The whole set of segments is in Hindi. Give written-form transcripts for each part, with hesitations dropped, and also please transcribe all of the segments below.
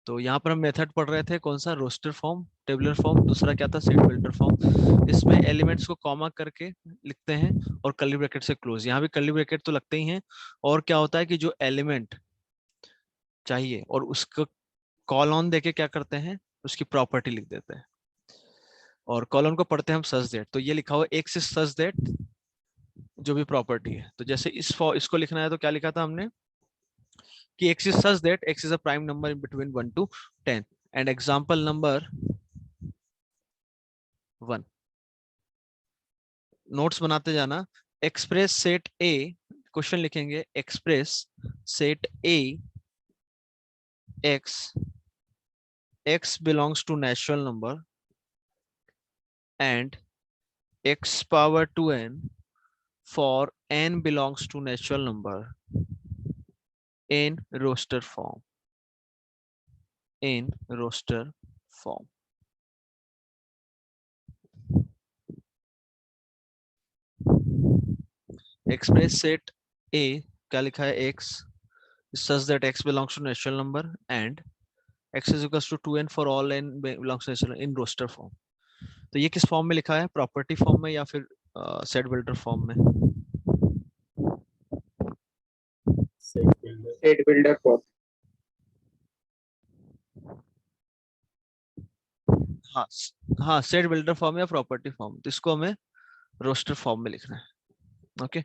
तो यहाँ पर हम मेथड पढ़ रहे थे कौन सा, रोस्टर फॉर्म, टेबुलर फॉर्म, दूसरा क्या था, सेट बिल्डर फॉर्म। इसमें एलिमेंट्स को कॉमा करके लिखते हैं और कर्ली ब्रैकेट से क्लोज। यहाँ भी कर्ली ब्रैकेट तो लगते ही हैं। और क्या होता है कि जो एलिमेंट चाहिए और उसको कॉलन देके क्या करते हैं, उसकी प्रॉपर्टी लिख देते हैं और कॉलन को पढ़ते हैं हम सच दैट। तो ये लिखा हुआ एक्स इज सच दैट, जो भी प्रॉपर्टी है। तो जैसे इसको लिखना है तो क्या लिखा था हमने कि x is such that x is a prime number in between 1 to 10 and example number 1। Notes बनाते जाना। एक्सप्रेस सेट ए, क्वेश्चन लिखेंगे, express set A x belongs to natural number and x power 2n for n belongs to natural number in roster form, in roster form। Express set ए क्या लिखा है, x such that x belongs to natural number and x is equals to 2n for all n belongs to natural in roster form। तो ये किस फॉर्म में लिखा है, प्रॉपर्टी फॉर्म में या फिर सेट बिल्डर फॉर्म में? Set builder form. हाँ हाँ, सेट बिल्डर फॉर्म या प्रॉपर्टी फॉर्म, तो इसको हमें रोस्टर फॉर्म में लिखना है। Okay,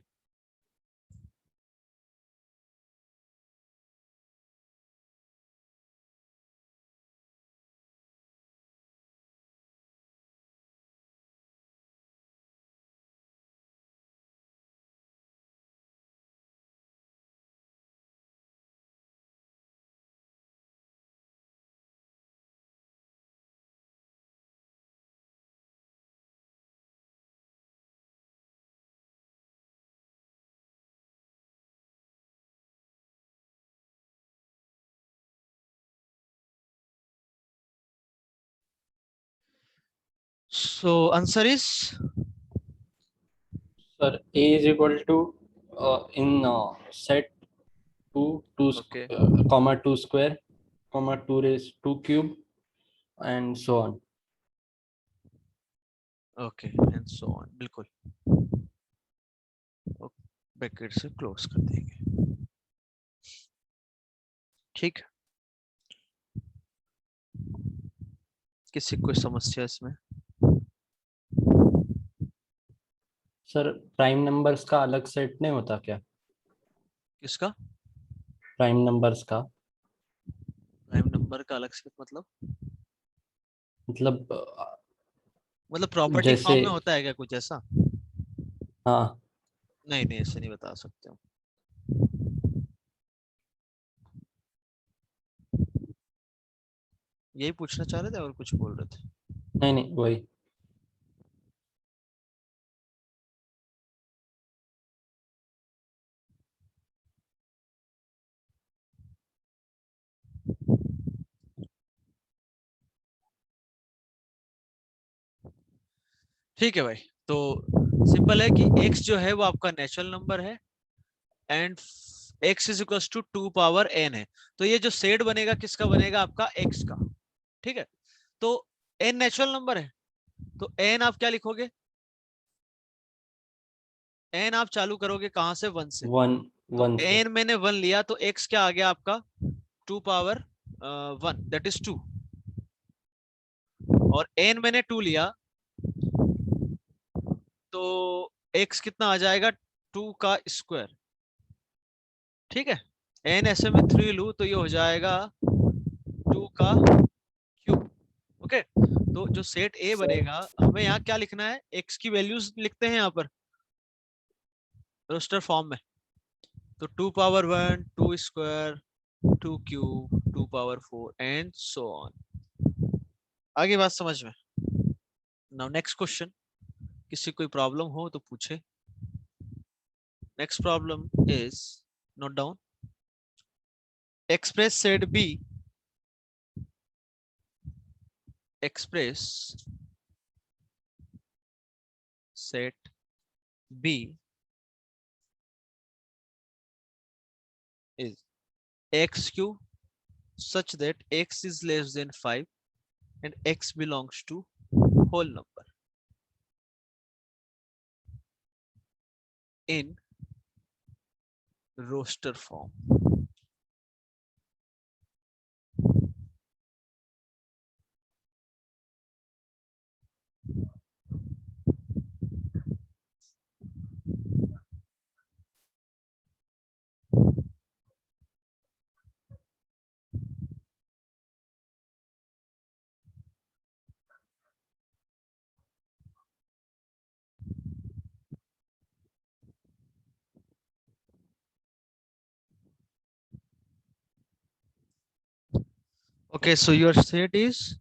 so answer is Sir, A is equal to in set 2 okay comma 2 square comma 2 raised 2 cube and so on. Okay and so on, बिल्कुल ब्रैकेट से क्लोज कर देंगे। ठीक, किसी कोई समस्या इसमें? सर प्राइम नंबर्स का अलग सेट नहीं होता क्या? किसका प्राइम नंबर्स का प्राइम नंबर का अलग से मतलब? मतलब मतलब प्रॉपर्टी जैसे, फॉर्म में होता है क्या कुछ ऐसा? हाँ नहीं नहीं, ऐसे नहीं बता सकते हम। यही पूछना चाह रहे थे और कुछ बोल रहे थे? नहीं नहीं वही। ठीक है भाई, तो सिंपल है कि x जो है वो आपका नेचुरल नंबर है and x is equal to 2 power n है। तो ये जो सेट बनेगा किसका बनेगा, आपका x का। ठीक है, तो n नेचुरल नंबर है तो n आप क्या लिखोगे, n आप चालू करोगे कहां से, 1 से। वन तो वन से। n मैंने 1 लिया तो x क्या आ गया आपका, 2 पावर 1 दैट इज 2। और n मैंने 2 लिया तो x कितना आ जाएगा, 2 का स्क्वायर। ठीक है, n ऐसे में 3 लू तो ये हो जाएगा 2 का क्यूब। ओके, तो जो सेट ए बनेगा, हमें यहाँ क्या लिखना है, x की वैल्यूज लिखते हैं यहाँ पर रोस्टर फॉर्म में। तो 2 power 1, 2 square, 2 cube, 2 power 4 and so on. आगे बात समझ में? नाउ नेक्स्ट क्वेश्चन, किसी कोई प्रॉब्लम हो तो पूछे। Next problem is, note down, express set B, express set B is x cube such that x is less than 5 and x belongs to whole number in roster form. Okay, so your set is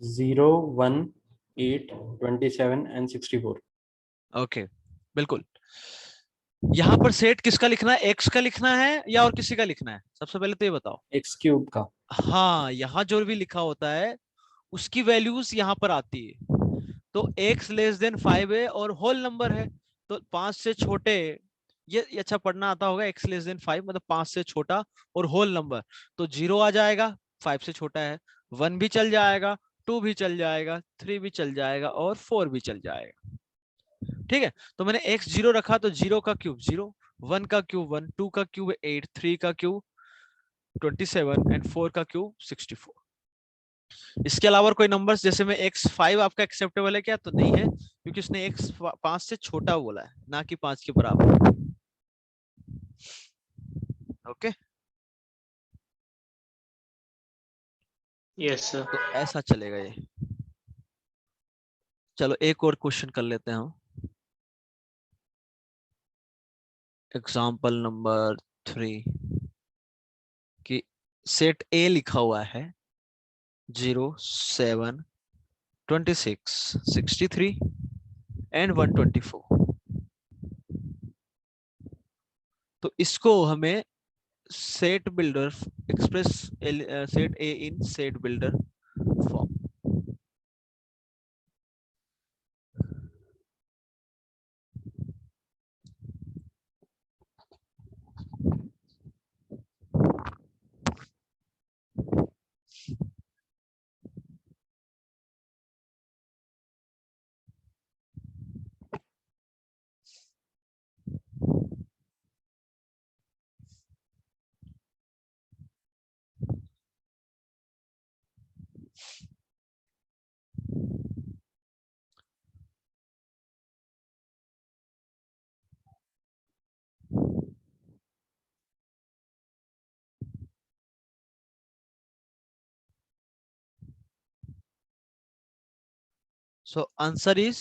0, 1, 8, 27 and 64. okay, बिल्कुल। यहाँ पर सेट किसका लिखना है, एक्स का लिखना है या और किसी का लिखना है? सबसे पहले तो ये बताओ। x क्यूब का। हाँ, यहाँ जो भी लिखा होता है उसकी वैल्यूज यहाँ पर आती है। तो x लेस देन 5 है और होल नंबर है, तो 5 से छोटे, ये अच्छा पढ़ना आता होगा, x लेस देन 5 मतलब 5 से छोटा और होल नंबर, तो 0 आ जाएगा, 5 से छोटा है, 1 भी चल जाएगा, 2 भी चल जाएगा, 3 भी चल जाएगा और 4 भी चल जाएगा। ठीक है, तो मैंने x 0 रखा तो 0 का क्यूब 0, 1 का क्यूब 1, 2 का क्यूब 8, 3 का क्यूब 27 एंड 4 का क्यूब 64। इसके अलावा कोई नंबर्स, जैसे में x5 आपका एक्सेप्टेबल है क्या? तो नहीं है, क्योंकि उसने x 5 से छोटा बोला है, ना कि 5 के बराबर। Okay, yes sir. तो ऐसा चलेगा ये। चलो एक और क्वेश्चन कर लेते हैं हम। एग्जाम्पल नंबर 3 कि सेट ए लिखा हुआ है 0, 7, 26, 63 एंड 124। तो इसको हमें set builder express set A in set builder form. So answer is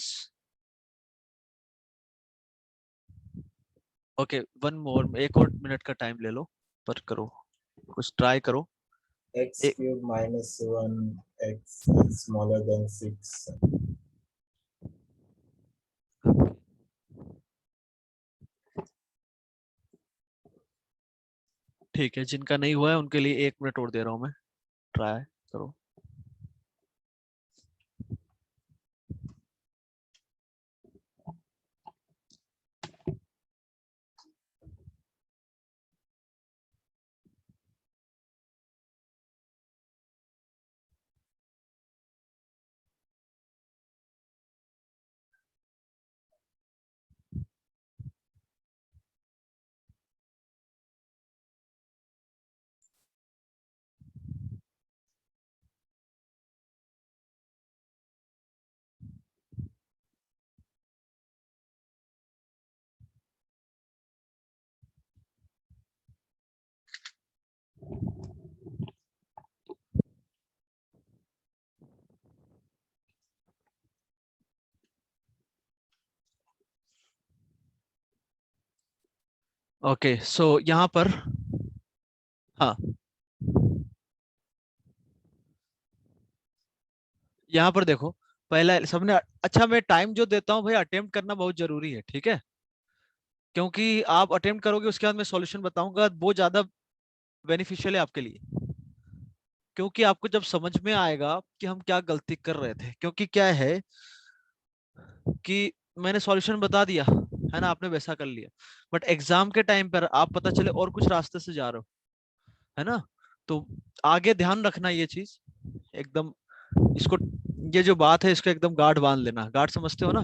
okay, one more, एक और मिनट का टाइम ले लो, पर करो कुछ ट्राई करो। x cube minus 1x is smaller than 6. ठीक है, जिनका नहीं हुआ है उनके लिए 1 मिनट और दे रहा हूं मैं, ट्राई करो। ओके, सो यहाँ पर, हाँ, यहाँ पर देखो, पहला सबने, अच्छा मैं टाइम जो देता हूँ भाई, अटेम्प्ट करना बहुत जरूरी है, ठीक है? क्योंकि आप अटेम्प्ट करोगे उसके बाद मैं सॉल्यूशन बताऊंगा, वो ज्यादा बेनिफिशियल है आपके लिए, क्योंकि आपको जब समझ में आएगा कि हम क्या गलती कर रहे थे। क्योंकि क्या है कि मैंने सॉल्यूशन बता दिया है ना, आपने वैसा कर लिया, बट एग्जाम के टाइम पर आप पता चले और कुछ रास्ते से जा रहे हो, है ना, तो आगे ध्यान रखना ये चीज एकदम, इसको, ये जो बात है इसको एकदम गार्ड बांध लेना। गार्ड समझते हो ना?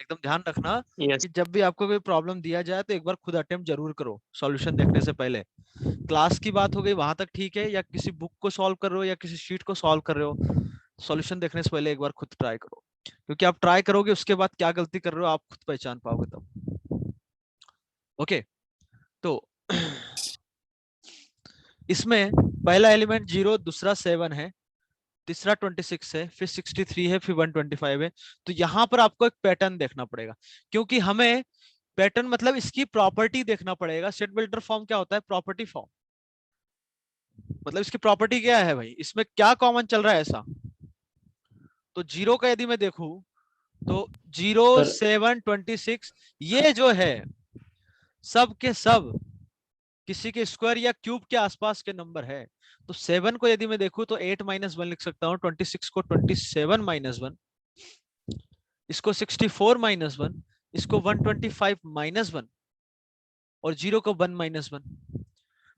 एकदम ध्यान रखना Yes. कि जब भी आपको कोई प्रॉब्लम दिया जाए तो एक बार खुद अटेम्प्ट जरूर करो सॉल्यूशन देखने से पहले। क्लास की बात हो गई वहां तक ठीक है, या किसी बुक को सॉल्व कर रहे हो या किसी शीट को सॉल्व कर रहे हो, सॉल्यूशन देखने से पहले एक बार खुद ट्राई करो, क्योंकि आप ट्राई करोगे उसके बाद क्या गलती कर रहे हो आप खुद पहचान पाओगे तब। ओके, तो इसमें पहला एलिमेंट 0, दूसरा 7 है, तीसरा 26 है, फिर 63 है, फिर 125 है। तो यहां पर आपको एक पैटर्न देखना पड़ेगा, क्योंकि हमें पैटर्न मतलब इसकी प्रॉपर्टी देखना पड़ेगा। सेट बिल्डर फॉर्म क्या होता है? Property form. मतलब इसकी प्रॉपर्टी क्या है भाई, इसमें क्या कॉमन चल रहा है ऐसा? तो 0 का यदि मैं देखूं तो 0, Sir, 7, 26 ये जो है सब के सब किसी के स्क्वायर या क्यूब के आसपास के नंबर है। तो 7 को यदि मैं देखूं तो 8 - 1 लिख सकता हूं, 26 को 27 - 1, इसको 64 - 1, इसको 125 - 1 और 0 को 1 - 1।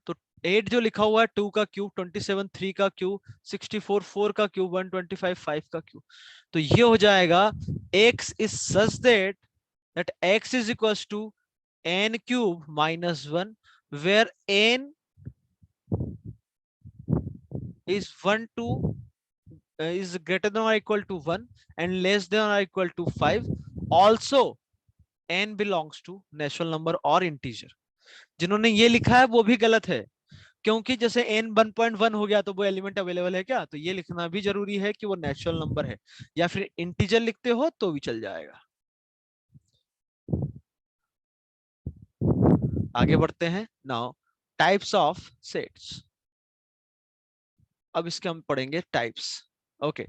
तो 8 जो लिखा हुआ है 2 का क्यूब, 27 3 का क्यूब, 64 4 का क्यूब, 125 5 का क्यूब। तो ये हो जाएगा x is such that x is equals to n cube minus 1, where n is 1 to is greater than or equal to 1 and less than or equal to 5. Also n belongs to natural number और integer। जिन्होंने ये लिखा है वो भी गलत है, क्योंकि जैसे n 1.1 हो गया तो वो एलिमेंट अवेलेबल है क्या? तो ये लिखना भी जरूरी है कि वो नेचुरल नंबर है, या फिर इंटीजर लिखते हो तो भी चल जाएगा। आगे बढ़ते हैं। Now types of sets. अब इसके हम पढ़ेंगे टाइप्स। ओके,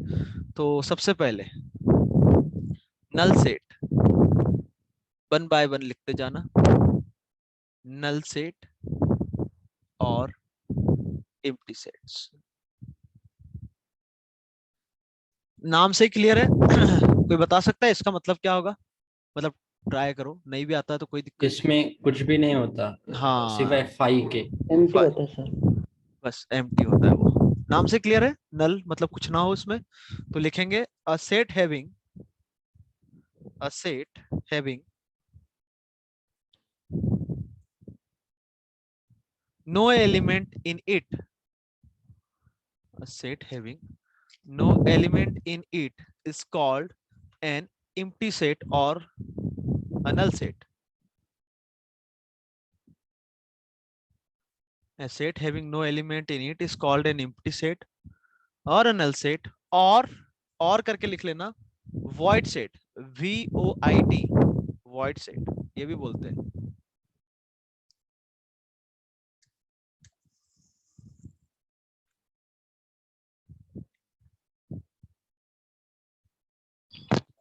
तो सबसे पहले नल सेट, 1 बाय 1 लिखते जाना। नल सेट और एम्प्टी सेट्स, नाम से ही क्लियर है। कोई बता सकता है इसका मतलब क्या होगा? मतलब ट्राई करो, नहीं भी आता है तो कोई दिक्कत इसमें कुछ भी नहीं होता, नहीं। हाँ, सिवाय फाई के। एम्प्टी होता है सर। बस एम्प्टी होता है वो। नाम से क्लियर है, नल मतलब कुछ ना हो उसमें। तो लिखेंगे a set having no element in it, a set having no element in it is called an empty set or a null set। A set having no element in it is called an empty set or a null set, और करके लिख लेना void set, VOID, void set ये भी बोलते हैं।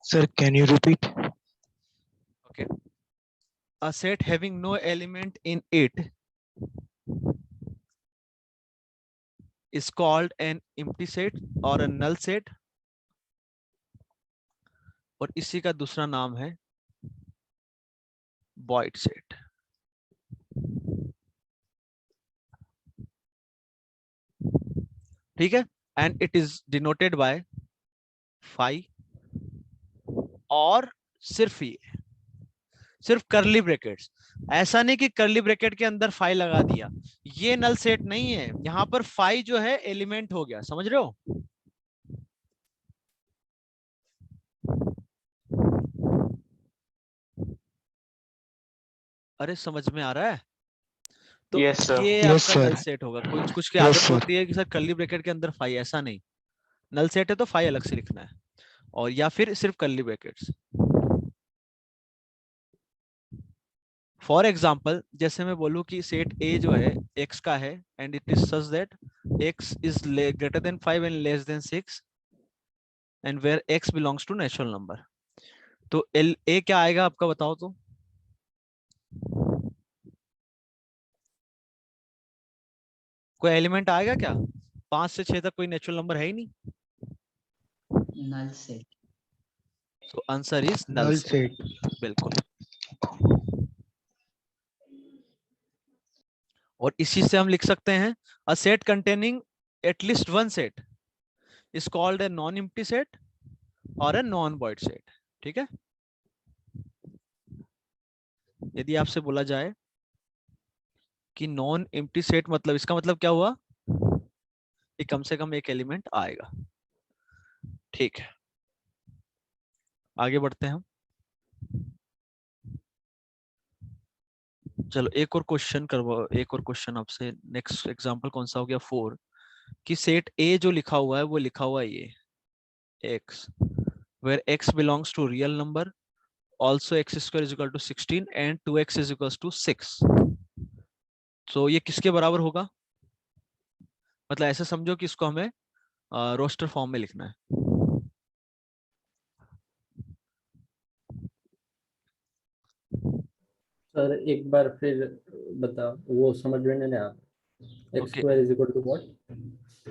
Sir, can you repeat? Okay, a set having no element in it is called an empty set or a null set, और इसी का दूसरा नाम है void set। ठीक है, and it is denoted by phi, और सिर्फ ये, सिर्फ करली ब्रैकेट्स। ऐसा नहीं कि करली ब्रैकेट के अंदर फाई लगा दिया, ये नल सेट नहीं है। यहाँ पर फाई जो है एलिमेंट हो गया, समझ रहे हो? अरे समझ में आ रहा है? तो Yes, sir. ये Yes, आपका sir. नल सेट होगा। कुछ कुछ की Yes, आदत sir. होती है कि सर करली ब्रैकेट के अंदर फाई, ऐसा नहीं। नल सेट है तो फाई अलग से लिखना है, और या फिर सिर्फ करली ब्रैकेट्स। फॉर एग्जाम्पल जैसे मैं बोलूं कि सेट ए जो है x का है, and it is such that x is greater than 5 and less than 6, and where x belongs to natural number. तो एल ए क्या आएगा आपका, बताओ तो? कोई एलिमेंट आएगा क्या? 5 से 6 तक कोई नेचुरल नंबर है ही नहीं। null set। तो answer is null Null set. set. बिल्कुल। और इसी से हम लिख सकते हैं a set containing at least one set is called a non empty set और ए नॉन वॉइड सेट। ठीक है, यदि आपसे बोला जाए कि नॉन एम्प्टी सेट मतलब, इसका मतलब क्या हुआ कि कम से कम एक एलिमेंट आएगा। ठीक है, आगे बढ़ते हैं हम। चलो एक और क्वेश्चन करवाओ, एक और क्वेश्चन आपसे। नेक्स्ट एग्जांपल कौन सा हो गया 4, कि सेट ए जो लिखा हुआ है वो लिखा हुआ है ये x, where x belongs to real number, also x square is equal to 16 and 2x is equals to 6। तो ये किसके बराबर होगा? मतलब ऐसे समझो कि इसको हमें रोस्टर फॉर्म में लिखना है। सर एक बार फिर बताओ, वो समझ में नहीं आया। X okay, square is equal to what?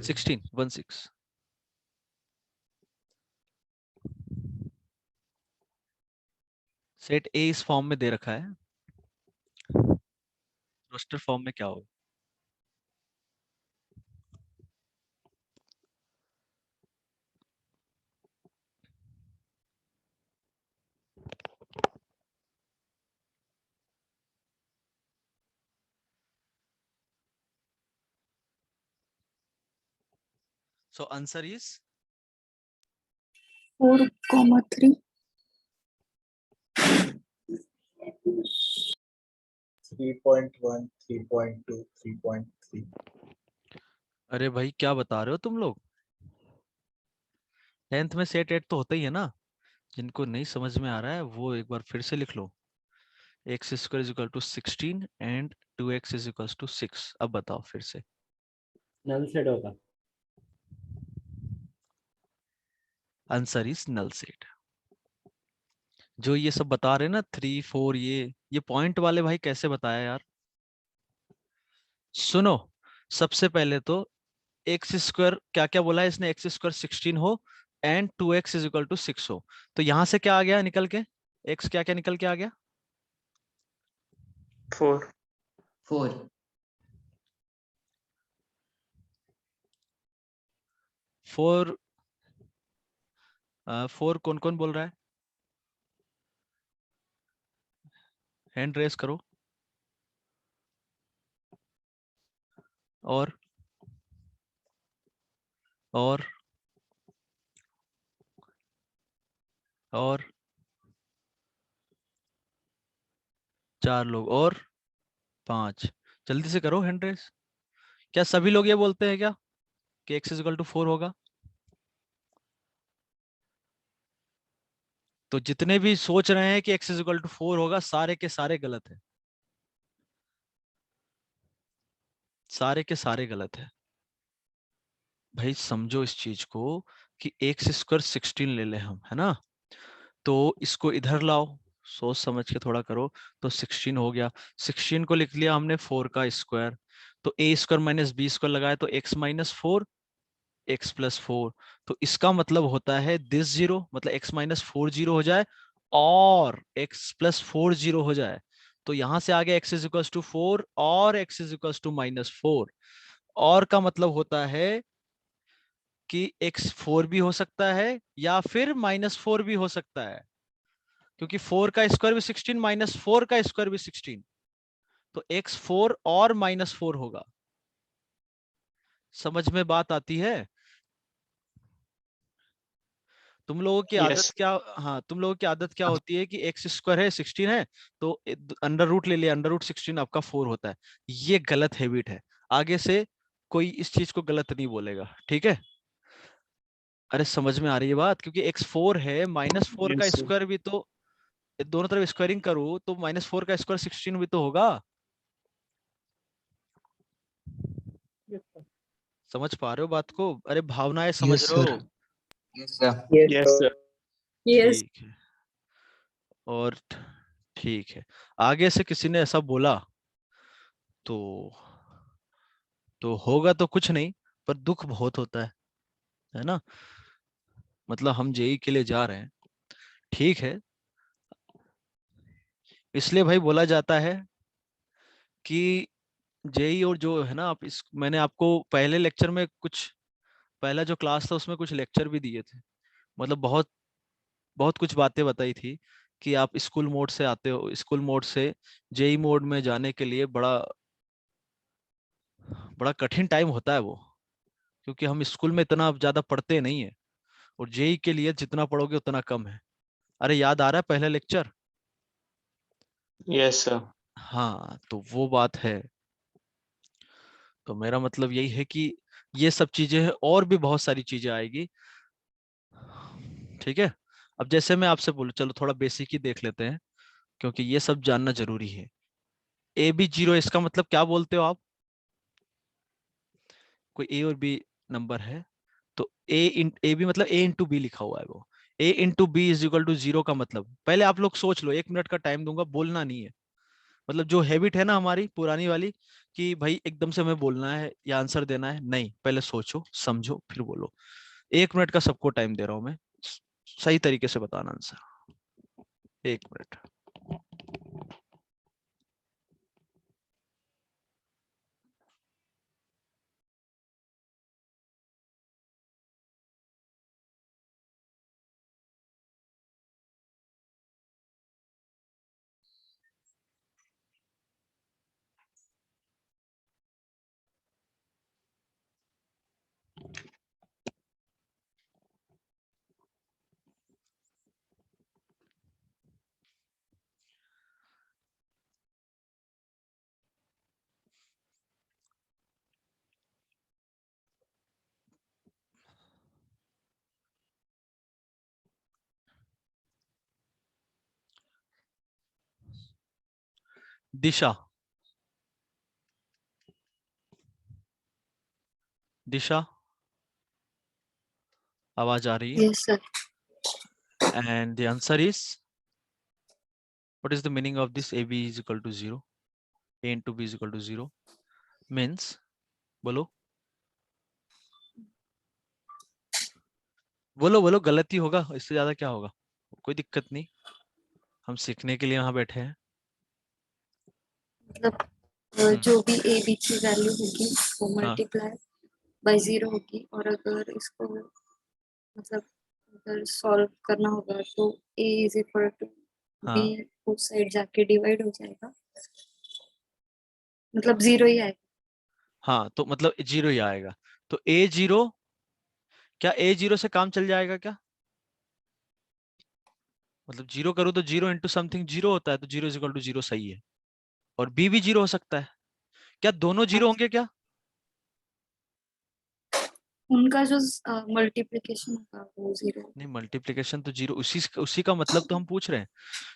16 set A इस फॉर्म में दे रखा है, रोस्टर फॉर्म में क्या होगा? सो आंसर इज 4,3. 3.1, 3.2, 3.3. अरे भाई क्या बता रहे हो तुम लोग? 10th में सेट 8 तो होता ही है ना। जिनको नहीं समझ में आ रहा है वो एक बार फिर से लिख लो। x square is equal to 16 and 2x is equal to 6। अब बताओ फिर से। नल सेट होगा। Answer is null set. जो ये सब बता रहे हैं ना 3 4, ये पॉइंट वाले भाई कैसे बताया यार? सुनो, सबसे पहले तो एक्स स्क्वायर क्या क्या बोला है इसने, एक्स स्क्वायर 16 हो and 2x is equal to 6 हो। तो यहां से क्या आ गया निकल के? x क्या क्या निकल के आ गया? 4. 4. 4। 4 कौन कौन बोल रहा है? हैंड रेस करो। और और और 4 लोग और 5। जल्दी से करो हैंड रेस। क्या सभी लोग ये बोलते हैं क्या कि x इज इक्वल टू 4 होगा? तो जितने भी सोच रहे हैं कि x इज इक्वल टू 4 होगा, सारे के सारे गलत है। सारे के सारे गलत है भाई। समझो इस चीज को कि एक्स स्क्वायर 16 ले ले हम, है ना? तो इसको इधर लाओ, सोच समझ के थोड़ा करो। तो 16 हो गया, 16 को लिख लिया हमने 4 का स्क्वायर। तो ए स्क्वायर माइनस बी स्क्वायर लगाया तो x माइनस 4, x प्लस 4। तो इसका मतलब होता है दिस जीरो, मतलब x माइनस 4 जीरो हो जाए और x प्लस 4 जीरो हो जाए। तो यहां से आ गया x इज इक्वल टू 4 और x is equal to minus 4। और का मतलब होता है कि x 4 भी हो सकता है या फिर माइनस 4 भी हो सकता है, क्योंकि 4 का स्क्वायर भी 16 माइनस 4 का स्क्वायर भी 16। तो x 4 और माइनस 4 होगा। समझ में बात आती है? तुम लोगों की आदत Yes. क्या, हाँ तुम लोगों की आदत क्या होती है कि एक्स स्क्वायर है 16 है तो अंडर रूट ले लिया, अंडर रूट 16 आपका 4 होता है। ये गलत हैबिट है। आगे से कोई इस चीज को गलत नहीं बोलेगा, ठीक है? अरे समझ में आ रही है बात? क्योंकि x 4 है, माइनस 4 का Yes, sir. स्क्वायर भी तो, दोनों तरफ स्क्वायरिंग करूँ तो माइनस 4 का स्क्वायर 16 भी तो होगा। समझ पा रहे हो बात को? अरे भावनाएं समझ Yes, रहे sir. हो? Yes, sir. Yes, sir. Yes. ठीक है। और ठीक है, आगे से किसी ने ऐसा बोला तो होगा तो कुछ नहीं, पर दुख बहुत होता है ना? मतलब हम जेई के लिए जा रहे हैं, ठीक है? इसलिए भाई बोला जाता है कि जेई और जो है ना, आप इस मैंने आपको पहले लेक्चर में कुछ, पहला जो क्लास था उसमें कुछ लेक्चर भी दिए थे, मतलब बहुत बहुत कुछ बातें बताई थी कि आप स्कूल मोड से आते हो, स्कूल मोड से जेई मोड में जाने के लिए बड़ा बड़ा कठिन टाइम होता है वो, क्योंकि हम स्कूल में इतना ज्यादा पढ़ते नहीं है, और जेई के लिए जितना पढ़ोगे उतना कम है। अरे याद आ रहा है पहला लेक्चर? Yes, sir. हाँ, तो वो बात है। तो मेरा मतलब यही है कि ये सब चीजें हैं, और भी बहुत सारी चीजें आएगी। ठीक है, अब जैसे मैं आपसे बोलूं, चलो थोड़ा बेसिक ही देख लेते हैं, क्योंकि ये सब जानना जरूरी है। ए बी जीरो, इसका मतलब क्या बोलते हो आप? कोई ए और बी नंबर है, तो ए बी मतलब ए इंटू बी लिखा हुआ है वो। A into B is equal to zero का मतलब, पहले आप लोग सोच लो, 1 मिनट का टाइम दूंगा, बोलना नहीं है। मतलब जो हैबिट है ना हमारी पुरानी वाली, कि भाई एकदम से हमें बोलना है या आंसर देना है, नहीं, पहले सोचो समझो फिर बोलो। 1 मिनट का सबको टाइम दे रहा हूं मैं, सही तरीके से बताना आंसर। 1 मिनट। दिशा, दिशा, आवाज आ रही है? Yes, sir. And the answer is, what is the meaning of this A B is equal to zero, A into B is equal to zero means, बोलो बोलो बोलो, गलती होगा इससे ज्यादा क्या होगा? कोई दिक्कत नहीं, हम सीखने के लिए यहाँ बैठे हैं। मतलब हम्म, जो भी ए बी की वैल्यू होगी वो हाँ मल्टीप्लाई बाय 0 होगी, और अगर इसको मतलब अगर सॉल्व करना होगा तो ए इज इक्वल टू बी, हाँ उस साइड जाके डिवाइड हो जाएगा, मतलब 0 ही आएगा। हाँ, तो मतलब जीरो ही आएगा। तो ए जीरो, क्या ए जीरो से काम चल जाएगा क्या? मतलब जीरो करूँ तो जीरो इंटू समथिंग जीरो होता है, तो zero is equal to zero सही है। और बी भी जीरो हो सकता है, क्या दोनों जीरो होंगे क्या? उनका जो मल्टीप्लिकेशन होगा वो 0। नहीं, मल्टीप्लीकेशन तो जीरो, उसी उसी का मतलब तो हम पूछ रहे हैं।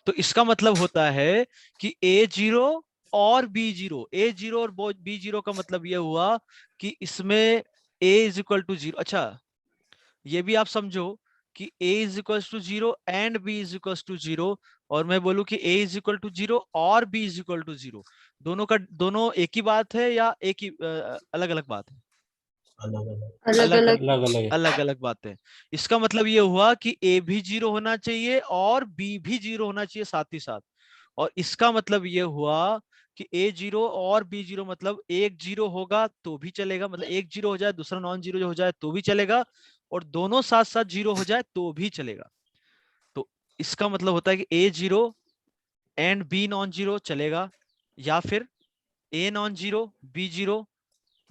तो इसका मतलब होता है कि ए जीरो और बी जीरो, ए जीरो और बी जीरो का मतलब ये हुआ कि इसमें A is equal to zero. अच्छा, ये भी आप समझो कि a is equal to zero and b is equal to zero, और मैं बोलूं कि a is equal to zero और b is equal to zero, दोनों एक ही बात है या एक ही अलग अलग बात है? अलग अलग। अलग अलग अलग। अलग अलग है। अलग अलग बात है। इसका मतलब ये हुआ कि a भी जीरो होना चाहिए और b भी जीरो होना चाहिए साथ ही साथ। और इसका मतलब ये हुआ कि ए जीरो और बी जीरो, मतलब एक जीरो होगा तो भी चलेगा, मतलब एक जीरो हो जाए दूसरा नॉन जीरो हो जाए तो भी चलेगा, और दोनों साथ साथ जीरो हो जाए तो भी चलेगा। तो इसका मतलब होता है कि A zero and B non zero चलेगा, या फिर A non zero B zero,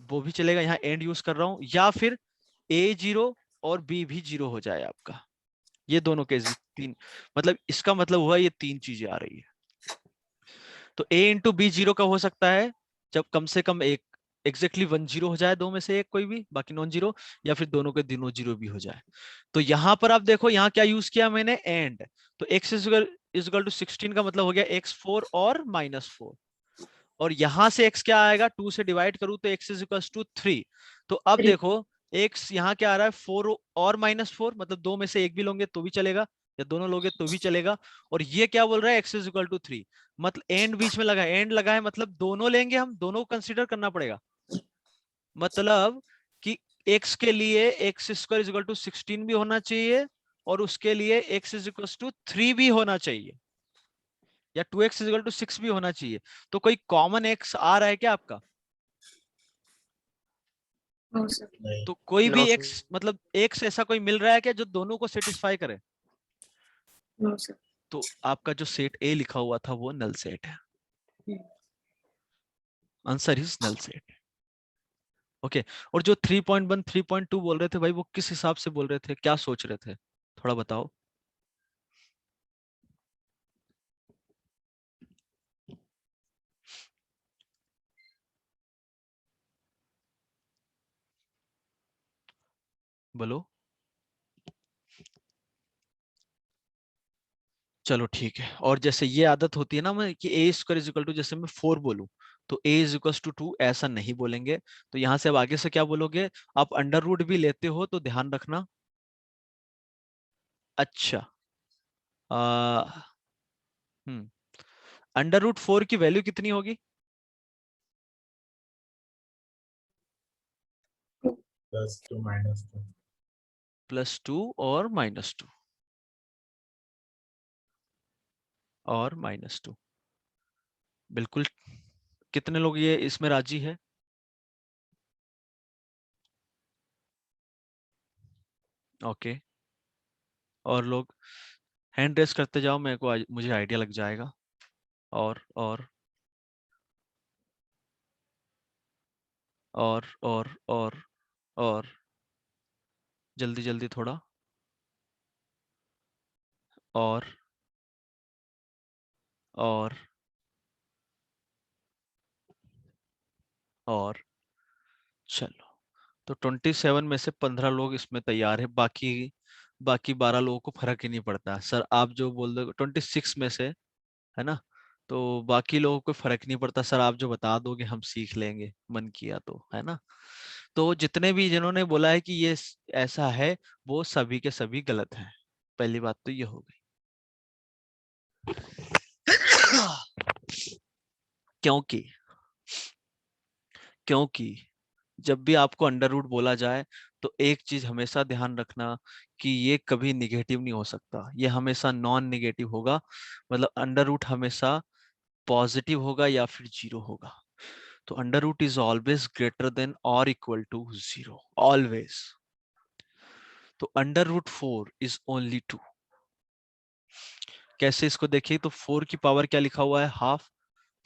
वो भी चलेगा, यहाँ एंड यूज कर रहा हूं, या फिर ए जीरो और बी भी जीरो हो जाए आपका। ये दोनों केस तीन, मतलब इसका मतलब हुआ ये तीन चीजें आ रही है। तो a इंटू बी जीरो का हो सकता है जब कम से कम एक एग्जैक्टली 1 जीरो हो जाए, दो में से एक कोई भी, बाकी नॉन जीरो, या फिर दोनों के दोनों जीरो भी हो जाए। तो यहां पर आप देखो, यहाँ क्या यूज किया मैंने, एंड। तो x इज इक्वल टू 16 का मतलब हो गया x4 और -4, और यहां से x क्या आएगा, 2 से डिवाइड करूं तो x इज इक्वल टू 3। तो अब 3। देखो x यहाँ क्या आ रहा है, 4 और -4, मतलब दो में से एक भी लोगे तो भी चलेगा, या दोनों लोगे तो भी चलेगा। और ये क्या बोल रहा है, x इज इक्वल टू 3, मतलब एंड बीच में लगा है, एंड लगा है मतलब दोनों लेंगे, हम दोनों को कंसीडर करना पड़ेगा। मतलब कि x के लिए X square is equal to 16 भी होना चाहिए, और उसके लिए x इज इक्वल टू 3 भी होना चाहिए, या 2x इज इक्वल टू 6 भी होना चाहिए। तो कोई कॉमन x आ रहा है क्या आपका? No sir. नहीं, तो कोई भी No, एक मतलब एक से ऐसा कोई मिल रहा है क्या जो दोनों को सेटिस्फाई करे? No sir. तो आपका जो सेट ए लिखा हुआ था वो नल सेट है। Answer is null set. Okay. और जो 3.1 3.2 बोल रहे थे भाई, वो किस हिसाब से बोल रहे थे, क्या सोच रहे थे, थोड़ा बताओ। बोलो। चलो ठीक है। और जैसे ये आदत होती है ना मैं कि ए स्क्वायर इज इक्वल टू, जैसे मैं 4 बोलूं तो ए इज इक्वल टू 2, ऐसा नहीं बोलेंगे। तो यहां से अब आगे से क्या बोलोगे? आप अंडर रूट भी लेते हो तो ध्यान रखना। अच्छा। अंडर रूट 4 की वैल्यू कितनी होगी? +2 -2. +2 और -2 और -2। बिल्कुल। कितने लोग ये इसमें राजी है? ओके। और लोग हैंड रेस करते जाओ, मेरे को मुझे आइडिया लग जाएगा। और और जल्दी जल्दी थोड़ा। और और और चलो। तो 27 में से 15 लोग इसमें तैयार है, बाकी बाकी 12 लोगों को फर्क ही नहीं पड़ता। सर आप जो बोल दो 26 में से, है ना, तो बाकी लोगों को फर्क नहीं पड़ता। सर आप जो बता दोगे हम सीख लेंगे, मन किया तो, है ना। तो जितने भी जिन्होंने बोला है कि ये ऐसा है, वो सभी के सभी गलत हैं। पहली बात तो ये हो गई। क्योंकि क्योंकि जब भी आपको अंडर रूट बोला जाए तो एक चीज हमेशा ध्यान रखना कि ये कभी निगेटिव नहीं हो सकता, ये हमेशा नॉन निगेटिव होगा। मतलब अंडर रूट हमेशा पॉजिटिव होगा या फिर 0 होगा। तो under root is always greater than और इक्वल टू 0, ऑलवेज। तो अंडर रूट 4 इज ओनली 2। कैसे इसको देखिए, तो 4 की पावर क्या लिखा हुआ है? हाफ।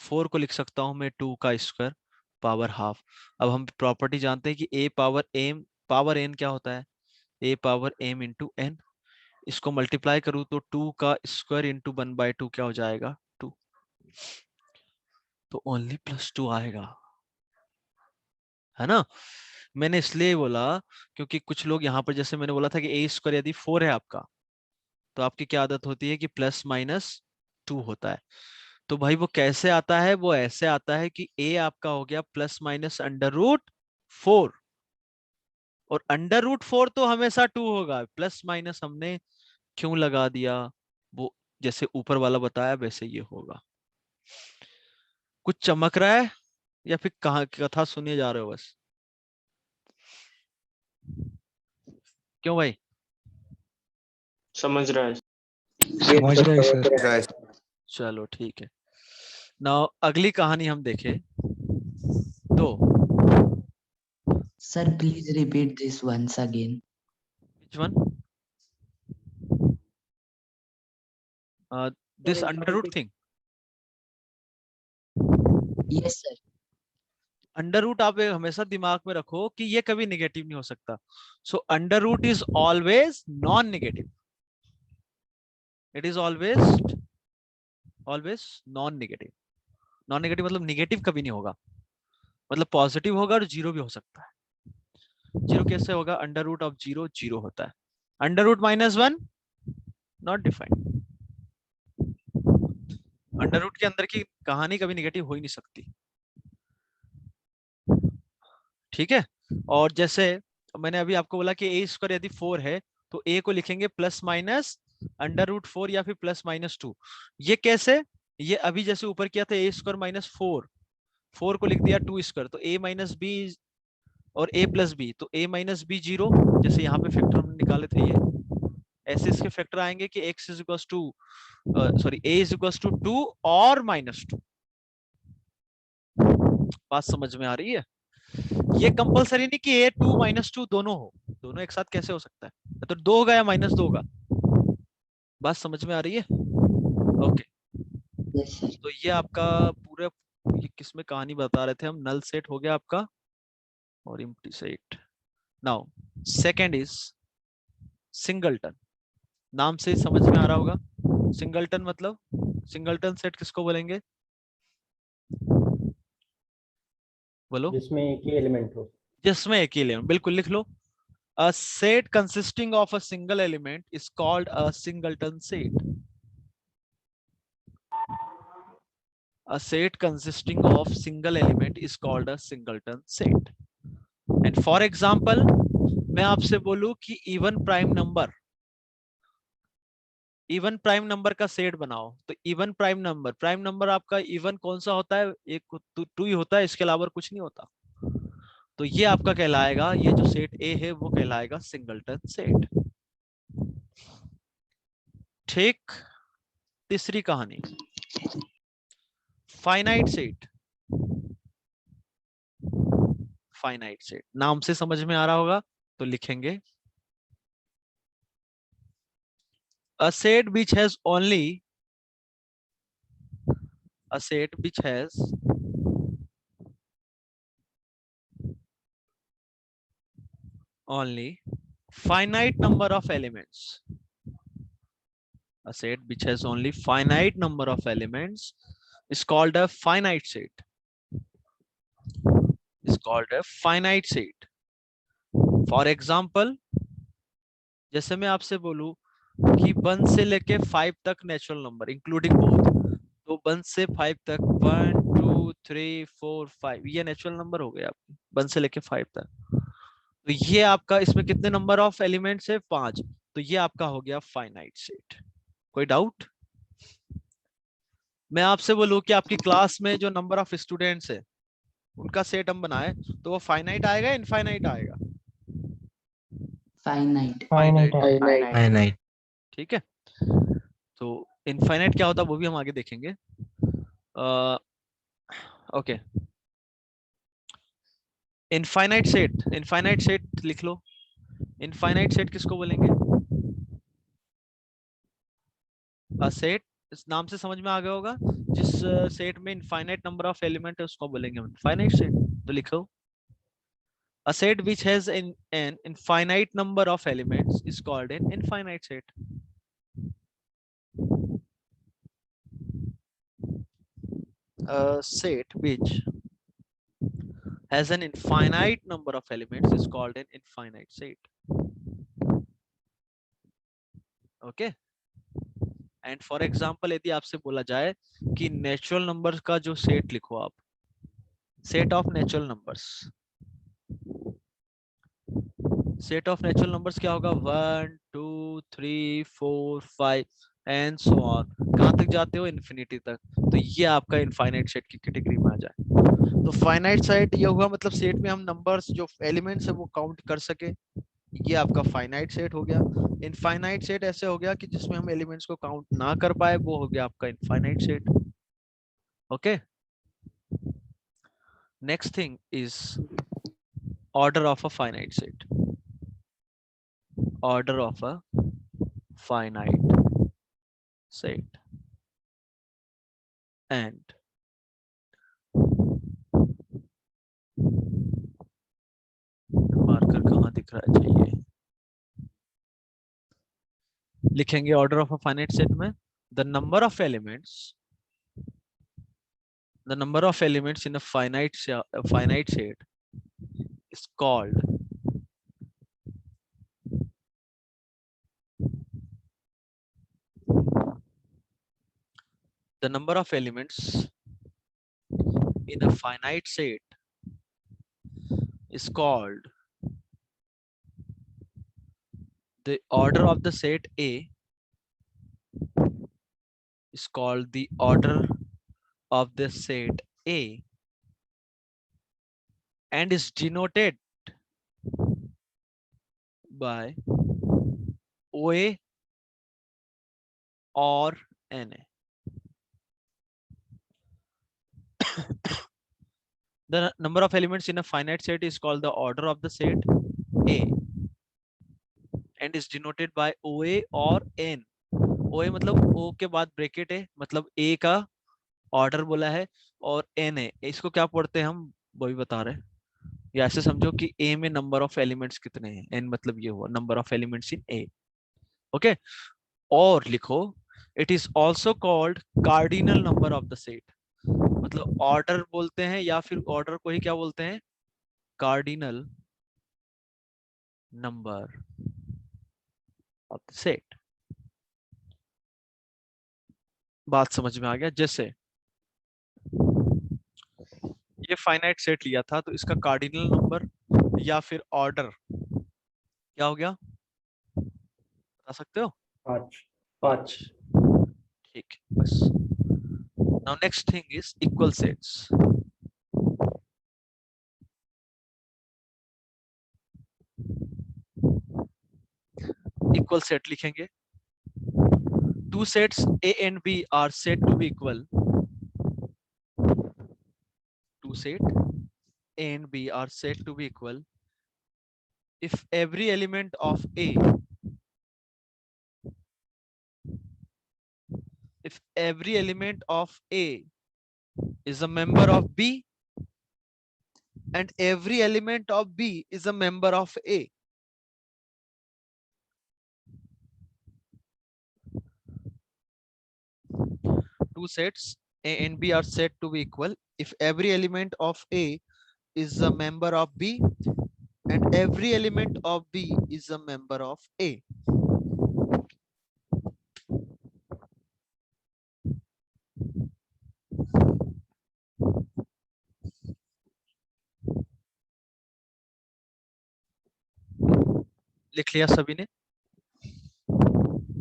4 को लिख सकता हूं मैं 2 का स्क्वायर पावर हाफ। अब हम प्रॉपर्टी जानते हैं कि a पावर n क्या होता है? a power m into n। इसको मल्टीप्लाई करूं तो 2 का स्क्वायर इंटू 1/2 क्या हो जाएगा? 2। तो ओनली +2 आएगा, है ना। मैंने इसलिए बोला क्योंकि कुछ लोग यहाँ पर, जैसे मैंने बोला था कि a स्क्वायर यदि 4 है आपका, तो आपकी क्या आदत होती है कि +-2 होता है। तो भाई वो कैसे आता है? वो ऐसे आता है कि a आपका हो गया +-√4, और √4 तो हमेशा 2 होगा। प्लस माइनस हमने क्यों लगा दिया? वो जैसे ऊपर वाला बताया वैसे ये होगा। कुछ चमक रहा है या फिर कहा कथा सुने जा रहे हो बस? क्यों भाई? समझ रहा है। समझ रहे हैं सर। चलो ठीक है। नाउ अगली कहानी हम देखें तो Sir, please repeat this once again. which one? This under root thing. Yes, sir. Under root आप हमेशा दिमाग में रखो कि ये कभी नेगेटिव नहीं हो सकता। So under root is always non negative. It is always non negative. Non negative मतलब नेगेटिव कभी नहीं होगा, मतलब पॉजिटिव होगा और 0 भी हो सकता है। 0 कैसे होगा? अंडर रूट ऑफ 0 0 होता है। Under root -1 not defined. Under root के अंदर की कहानी कभी नेगेटिव हो ही नहीं सकती, ठीक है। और जैसे मैंने अभी आपको बोला कि a² यदि 4 है तो a को लिखेंगे +-√4 या फिर +-2। ये कैसे? ये अभी जैसे ऊपर किया था a² -4, 4 को लिख दिया 2² तो a-b और a+b, तो a-b 0, जैसे यहाँ पे फैक्टर हमने निकाले थे ये, ऐसे इसके फैक्टर आएंगे कि x is equal to sorry a is equal to 2 और -2। बात समझ में आ रही है? ये कंपलसरी नहीं कि a 2 -2 दोनों हो, दोनों एक साथ कैसे हो सकता है, तो 2 होगा या -2 होगा, बात समझ में आ रही है? Okay Yes, sir. तो ये आपका पूरा, ये किसमें कहानी बता रहे थे हम, नल सेट हो गया आपका और empty set. Now second is singleton, नाम से समझ में आ रहा होगा, सिंगलटन मतलब, सिंगलटन सेट किसको बोलेंगे, बोलो, जिसमें एक ही एलिमेंट हो। जिसमें एक ही एलिमेंट, बिल्कुल लिख लो, a set consisting of a single element is called a singleton set. A set consisting of single element is called a singleton set. And for example, मैं आपसे बोलूं कि इवन प्राइम नंबर का सेट बनाओ, तो इवन प्राइम नंबर आपका इवन कौन सा होता है, एक टू ही होता है, इसके अलावा कुछ नहीं होता, तो ये आपका कहलाएगा, ये जो सेट ए है वो कहलाएगा सिंगलटन सेट। ठीक, तीसरी कहानी फाइनाइट सेट। फाइनाइट सेट नाम से समझ में आ रहा होगा, तो लिखेंगे a set which has only a set which has only finite number of elements. A set which has only finite number of elements is called a finite set. Is called a finite set. For example, जैसे मैं आपसे बोलूं कि 1 से लेके 5 तक नेचुरल नंबर इंक्लूडिंग बोथ, तो 1 से 5 तक 1 2 3 4 5 ये नेचुरल नंबर हो गए आपके, 1 से लेके 5 तक, तो ये आपका, इसमें कितने नंबर ऑफ एलिमेंट्स है, 5, तो ये आपका हो गया फाइनाइट सेट। कोई डाउट? मैं आपसे बोलूं कि आपकी क्लास में जो नंबर ऑफ स्टूडेंट्स है उनका सेट हम बनाए, तो वो फाइनाइट आएगा, इनफाइनाइट आएगा? Finite. Finite. ठीक है, तो इनफाइनाइट क्या होता है वो भी हम आगे देखेंगे। ओके, इनफाइनाइट सेट लिख लो। इनफाइनाइट सेट किसको बोलेंगे? सेट, इस नाम से समझ में आ गया होगा, जिस सेट में इनफाइनाइट नंबर ऑफ एलिमेंट है उसको बोलेंगे इनफाइनाइट सेट। तो लिखो a set which has an infinite number of elements is called an infinite set. A set which has an infinite number of elements is called an infinite set. Okay, and for example यदि आपसे बोला जाए कि नेचुरल नंबर्स का जो सेट लिखो आप, set of natural numbers, set of natural numbers क्या होगा, 1 2 3 4 5 एंड सो ऑन, कहां तक जाते हो, इन्फिनिटी तक, तो ये आपका इनफाइनाइट सेट की कैटेगरी में आ जाए। तो फाइनाइट सेट ये होगा, मतलब सेट में हम नंबर्स जो एलिमेंट्स है वो काउंट कर सके, ये आपका फाइनाइट सेट हो गया। इनफाइनाइट सेट ऐसे हो गया कि जिसमें हम एलिमेंट्स को काउंट ना कर पाए, वो हो गया आपका infinite set. Okay, next thing is order of a finite set. Order of a finite set and marker कहाँ दिख रहा है, चाहिए लिखेंगे order of a finite set में the number of elements in a finite set is called the number of elements in a finite set is called the order of the set A is called the order of the set A and is denoted by OA or NA. The number of elements in a finite set is called the order of the set A and is denoted by OA or N. OA मतलब O के बाद ब्रैकेट है, मतलब A का ऑर्डर बोला है, और N है, इसको क्या पढ़ते हैं हम वो भी बता रहे हैं। या ऐसे समझो कि A में नंबर ऑफ एलिमेंट्स कितने हैं, N मतलब ये हुआ number of elements in A। Okay, और लिखो it is also called cardinal number of the set, मतलब ऑर्डर बोलते हैं या फिर ऑर्डर को ही क्या बोलते हैं, cardinal number of the set. बात समझ में आ गया? जैसे ये फाइनाइट सेट लिया था तो इसका कार्डिनल नंबर या फिर ऑर्डर क्या हो गया, बता सकते हो? 5 ठीक है, बस। Now next thing is equal sets. Equal set लिखेंगे, two sets A and B are said to be equal. Two sets A and B are said to be equal if every element of A, if every element of A is a member of B and every element of B is a member of A. Two sets A and B are said to be equal if every element of A is a member of B and every element of B is a member of A. लिख लिया सभी ने?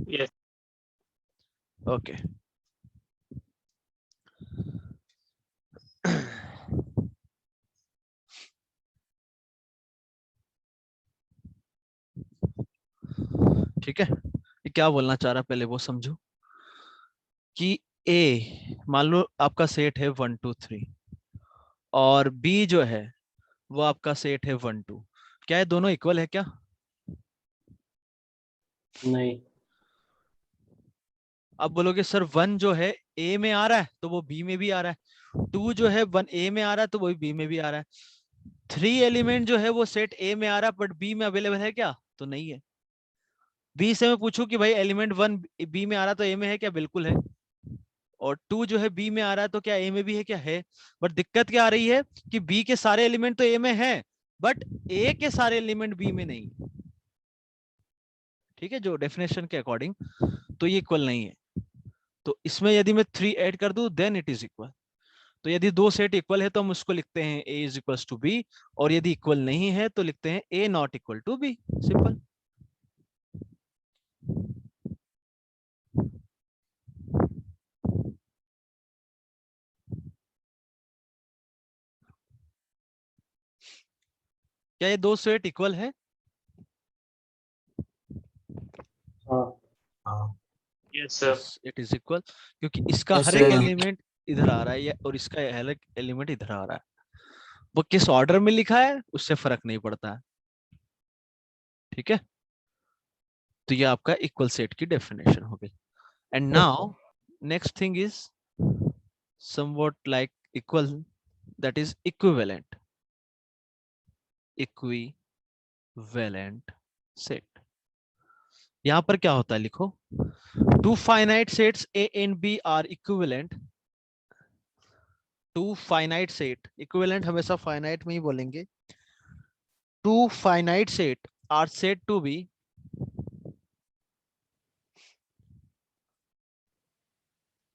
Yes. ओके, ठीक है। ये क्या बोलना चाह रहा है पहले वो समझो कि ए मान लो आपका सेट है 1 2 3 और बी जो है वो आपका सेट है 1 2, क्या ये दोनों इक्वल है क्या? नहीं। अब बोलोगे सर 1 जो है ए में आ रहा है तो वो बी में भी आ रहा है, 2 जो है 1 ए में आ रहा है तो वो बी में भी आ रहा है, 3 एलिमेंट जो है वो सेट ए में आ रहा है बट बी में अवेलेबल है क्या? तो नहीं है। बी से मैं पूछूं कि भाई एलिमेंट 1 बी में आ रहा तो ए में है क्या? बिल्कुल है। और 2 जो है बी में आ रहा है तो क्या ए में भी है क्या? है। बट दिक्कत क्या आ रही है कि बी के सारे एलिमेंट तो ए में है बट ए के सारे एलिमेंट बी में नहीं। ठीक है, जो डेफिनेशन के अकॉर्डिंग तो ये इक्वल नहीं है। तो इसमें यदि मैं 3 ऐड कर दूं देन इट इज इक्वल। तो यदि दो सेट इक्वल है तो हम उसको लिखते हैं A is equal to B, और यदि इक्वल नहीं है तो लिखते हैं A not equal to B. Simple. क्या ये दो सेट इक्वल है? हाँ। Yes sir. It is equal, क्योंकि इसका Yes, हर एक sir. एलिमेंट इधर आ रहा है और इसका हर एक एलिमेंट इधर आ रहा है। वो किस ऑर्डर में लिखा है उससे फर्क नहीं पड़ता है। ठीक है, तो ये आपका इक्वल सेट की डेफिनेशन हो गई। And now next thing is somewhat like equal, that is equivalent set। यहां पर क्या होता है लिखो, two finite sets A and B are equivalent. Two finite set, equivalent हमेशा फाइनाइट में ही बोलेंगे। Two finite set are said to be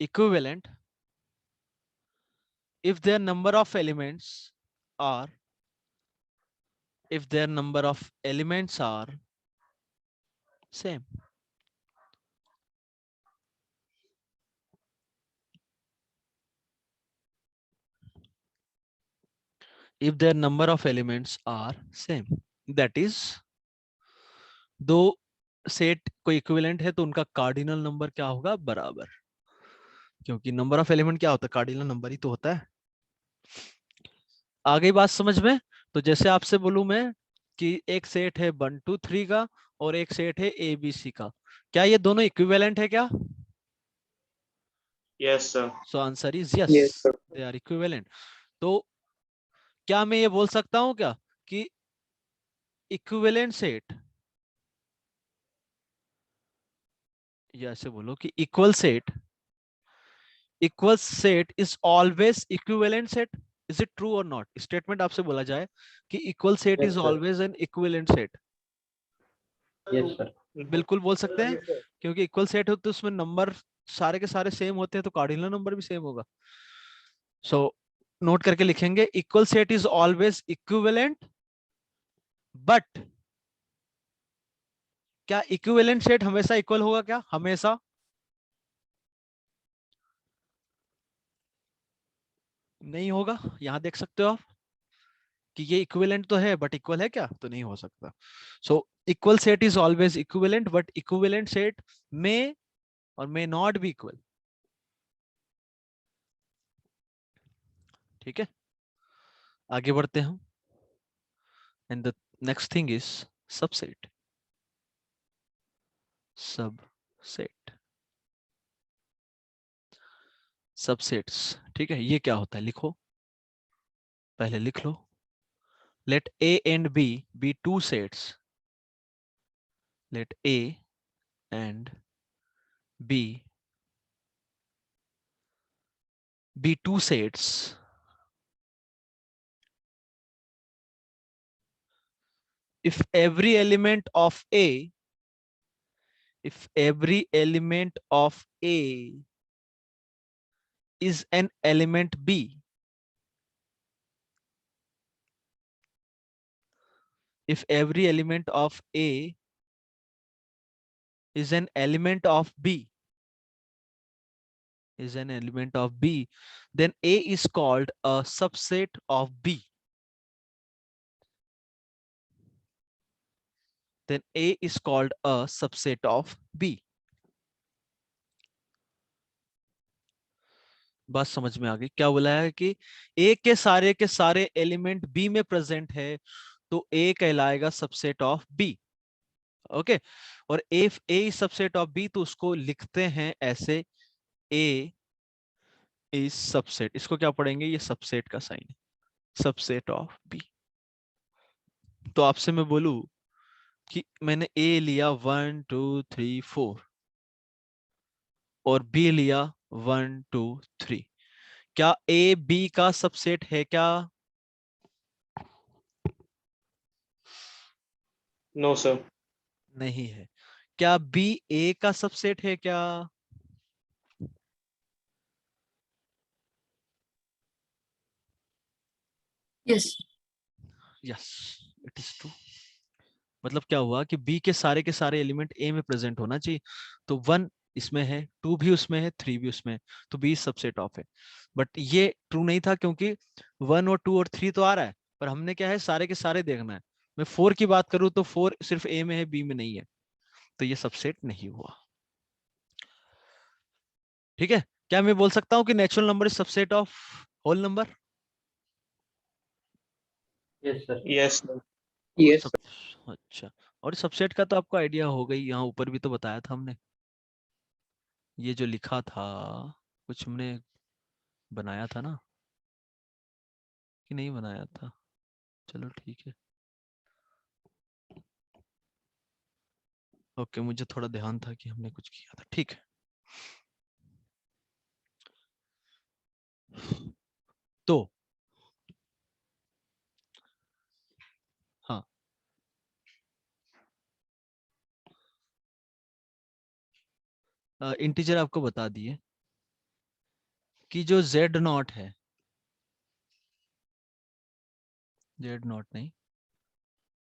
equivalent if their number of elements are same। if their number of elements are same, that is दो सेट को इक्विवेलेंट है तो उनका कार्डिनल नंबर क्या होगा? बराबर। क्योंकि नंबर ऑफ एलिमेंट क्या होता है? कार्डिनल नंबर ही तो होता है। आ गई बात समझ में? तो जैसे आपसे बोलूं मैं कि एक सेट है 1 2 3 का और एक सेट है ABC का, क्या ये दोनों इक्विवेलेंट है क्या? Yes, sir. So answer is yes, they are equivalent. तो क्या मैं ये बोल सकता हूं क्या कि इक्विवेलेंट सेट, या ऐसे बोलो कि equal set is always equivalent set? Is it true और नॉट? स्टेटमेंट आपसे बोला जाए कि equal set Yes, is sir. Always an equivalent set, Yes, sir. बिल्कुल बोल सकते हैं, क्योंकि इक्वल सेट हो तो उसमें नंबर सारे के सारे सेम होते हैं, तो कार्डिनल नंबर भी सेम होगा। सो नोट करके लिखेंगे, equal set is always equivalent, but क्या इक्विवेलेंट सेट हमेशा इक्वल होगा क्या? हमेशा नहीं होगा। यहां देख सकते हो आप कि ये इक्विवेलेंट तो है, बट इक्वल है क्या? तो नहीं हो सकता। So equal set is always equivalent, but equivalent set में और मे नॉट बी इक्वल। ठीक है, आगे बढ़ते हैं हम। And the next thing is subset. Subsets, ठीक है, ये क्या होता है लिखो, पहले लिख लो। Let A and B be two sets. Let A and B be two sets if every element of A is an element B. If every element of A is an element of B, then A is called a subset of B. Then A is called a subset of B. बात समझ में आ गई? क्या बोला है कि A के सारे एलिमेंट B में प्रेजेंट है, तो A कहलाएगा सबसेट ऑफ B। ओके, और if A is subset of B, तो उसको लिखते हैं ऐसे, A इज सबसेट। इसको क्या पढ़ेंगे? ये सबसेट का साइन है, सबसेट ऑफ B। तो आपसे मैं बोलूं कि मैंने A लिया 1 2 3 4 और B लिया 1 2 3, क्या A B का सबसेट है क्या? No, sir. नहीं है। क्या B A का सबसेट है क्या? Yes. Yes, it is true. मतलब क्या हुआ कि B के सारे एलिमेंट A में प्रेजेंट होना चाहिए, तो 1 इसमें है, 2 भी उसमें है, 3 भी उसमें है, तो B सबसेट ऑफ है। बट ये ट्रू नहीं था, क्योंकि 1 और 2 और 3 तो आ रहा है, पर हमने क्या है, सारे के सारे देखना है। मैं 4 की बात करूं तो 4 सिर्फ A में है, B में नहीं है, तो ये सबसेट नहीं हुआ। ठीक है, क्या मैं बोल सकता हूं कि natural number is subset of whole number? Yes, sir. Yes, sir. Yes. अच्छा, और सबसेट का तो आपको आइडिया हो गई, यहाँ ऊपर भी तो बताया था हमने। ये जो लिखा था, कुछ हमने बनाया था ना, कि नहीं बनाया था? चलो ठीक है, ओके, मुझे थोड़ा ध्यान था कि हमने कुछ किया था। ठीक है, तो हाँ, इंटीजर आपको बता दिए कि जो Z नॉट है, Z नॉट नहीं,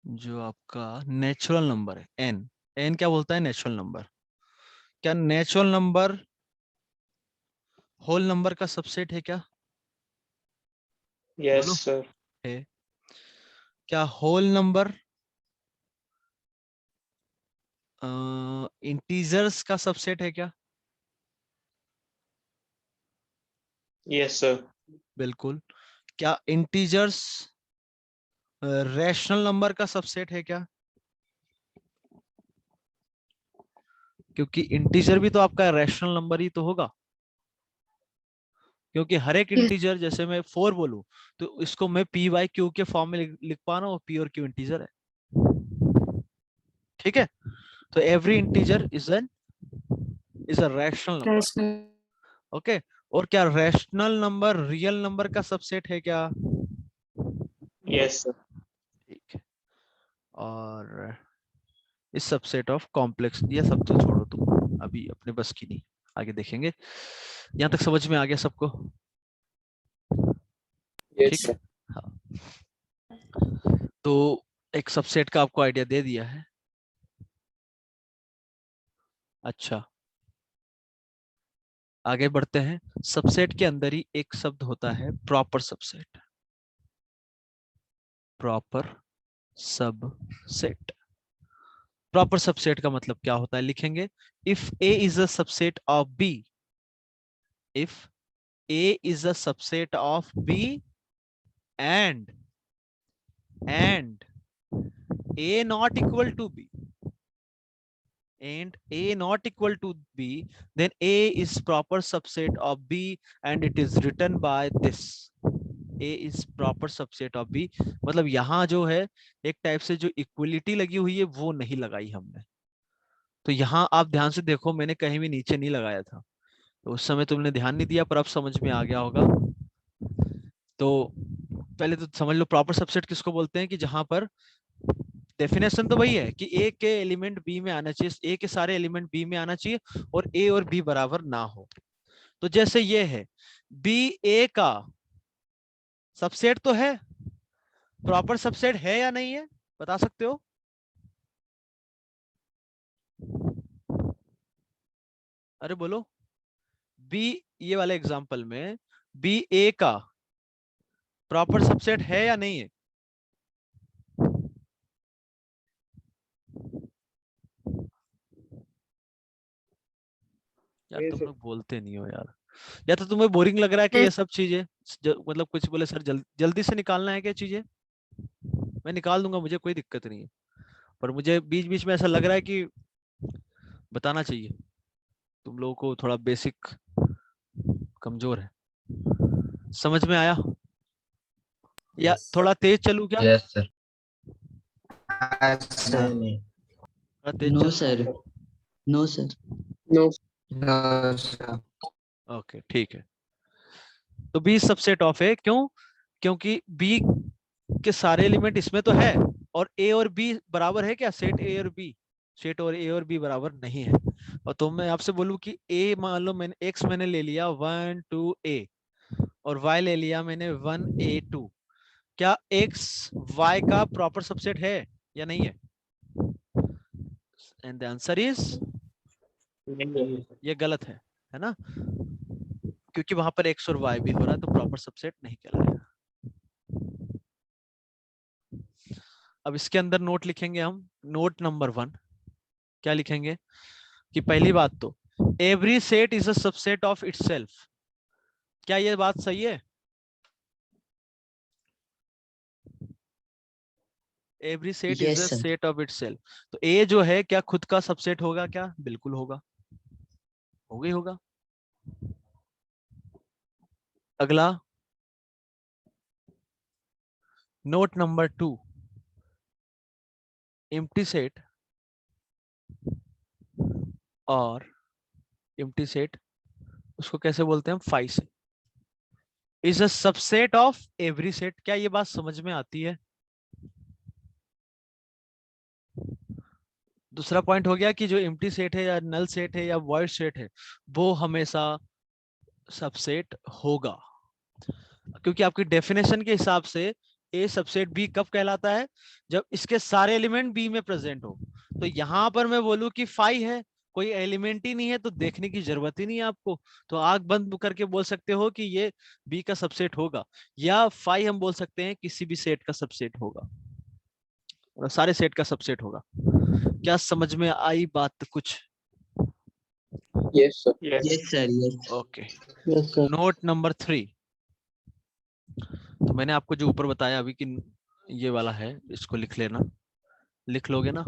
जो आपका नेचुरल नंबर है n क्या बोलता है? Natural number. क्या नेचुरल नंबर होल नंबर का सबसेट है क्या? Yes, बोलो, sir. है। क्या होल नंबर इंटीजर्स का सबसेट है क्या? Yes, sir. बिल्कुल। क्या इंटीजर्स रैशनल नंबर का सबसेट है क्या? क्योंकि इंटीजर भी तो आपका रैशनल नंबर ही तो होगा, क्योंकि हर एक Yes. इंटीजर, जैसे मैं 4 बोलूं तो इसको मैं पी बाई क्यू के फॉर्म में लिख पा रहा हूँ, पी और क्यू इंटीजर है, ठीक है? तो every integer is a rational number, Rational. Okay. और क्या रैशनल नंबर रियल नंबर का सबसेट है क्या? Yes, sir. ठीक है। और इस सबसेट ऑफ कॉम्प्लेक्स, ये सब तो छोड़ो तुम, अभी अपने बस की नहीं, आगे देखेंगे। यहाँ तक समझ में आ गया सबको? Yes, ठीक है, sir. हाँ। तो एक सबसेट का आपको आइडिया दे दिया है। अच्छा, आगे बढ़ते हैं। सबसेट के अंदर ही एक शब्द होता है proper subset. Proper subset, proper subset का मतलब क्या होता है, लिखेंगे if A is a subset of B, if A is a subset of B and a not equal to b, and a not equal to b, then a is proper subset of b and it is written by this, a is proper subset of b। मतलब यहाँ जो है एक टाइप से जो इक्वलिटी लगी हुई है वो नहीं लगाई हमने। तो यहाँ आप ध्यान से देखो, मैंने कहीं भी नीचे नहीं लगाया था, तो उस समय तुमने ध्यान नहीं दिया, पर अब समझ में आ गया होगा। तो पहले तो समझ लो प्रॉपर सबसेट किसको बोलते हैं, कि जहां पर डेफिनेशन तो वही है कि ए के एलिमेंट बी में आना चाहिए, ए के सारे एलिमेंट बी में आना चाहिए और ए और बी बराबर ना हो। तो जैसे ये है, बी ए का सबसेट तो है, प्रॉपर सबसेट है या नहीं है, बता सकते हो? अरे बोलो। बी, ये वाले एग्जांपल में बी ए का प्रॉपर सबसेट है या नहीं है? यार Yes, तुम sir. लोग बोलते नहीं हो यार, या तो तुम्हें बोरिंग लग रहा है कि ये सब चीजें मतलब कुछ बोले सर जल्दी से निकालना है क्या चीजें, मैं निकाल दूंगा, मुझे कोई दिक्कत नहीं है, पर मुझे बीच बीच में ऐसा लग रहा है कि बताना चाहिए, तुम लोगों को थोड़ा बेसिक कमजोर है। समझ में आया या Yes, sir. थोड़ा तेज चलूं क्या? Yes, sir. नहीं थोड़ा तेज No, चलूं? sir. No, sir. No. No, sir. Okay ठीक है। तो बी सबसेट ऑफ है, क्यों? क्योंकि बी के सारे एलिमेंट इसमें तो है, और ए और बी बराबर है क्या, सेट ए और बी, सेट और ए और बी बराबर नहीं है। और तो मैं आपसे बोलूं कि ए मान लो मैंने एक्स मैंने ले लिया 1 2 ए, और y ले लिया मैंने 1 a 2, क्या x y का प्रॉपर सबसेट है या नहीं है? एंड द आंसर इज, ये गलत है ना, क्योंकि वहां पर x और y भी हो रहा है, तो प्रॉपर सबसेट नहीं कहलाएगा। अब इसके अंदर नोट लिखेंगे हम, नोट नंबर 1 क्या लिखेंगे, कि पहली बात तो every set is a subset of itself. क्या ये बात सही है? Every set is Yes, a sir. Set of itself. तो ए जो है क्या खुद का सबसेट होगा क्या? बिल्कुल होगा, होगा ही होगा। अगला नोट नंबर 2, एम्प्टी सेट और एम्प्टी सेट उसको कैसे बोलते हैं हम, फाई से, is a subset of every set. क्या ये बात समझ में आती है? दूसरा पॉइंट हो गया कि जो एम्प्टी सेट है या नल सेट है या वॉइड सेट है वो हमेशा सबसेट होगा, क्योंकि आपकी डेफिनेशन के हिसाब से ए सबसेट बी कब कहलाता है, जब इसके सारे एलिमेंट बी में प्रेजेंट हो। तो यहां पर मैं बोलूं कि फाई है, कोई एलिमेंट ही नहीं है, तो देखने की जरूरत ही नहीं है आपको, तो आंख बंद करके बोल सकते हो कि ये बी का सबसेट होगा, या फाई हम बोल सकते हैं किसी भी सेट का सबसेट होगा, सारे सेट का सबसेट होगा। क्या समझ में आई बात कुछ? Yes, sir. Yes, sir. Yes. Okay. Yes, sir. Note number 3, तो मैंने आपको जो ऊपर बताया अभी कि ये वाला है, इसको लिख लेना, लिख लोगे ना,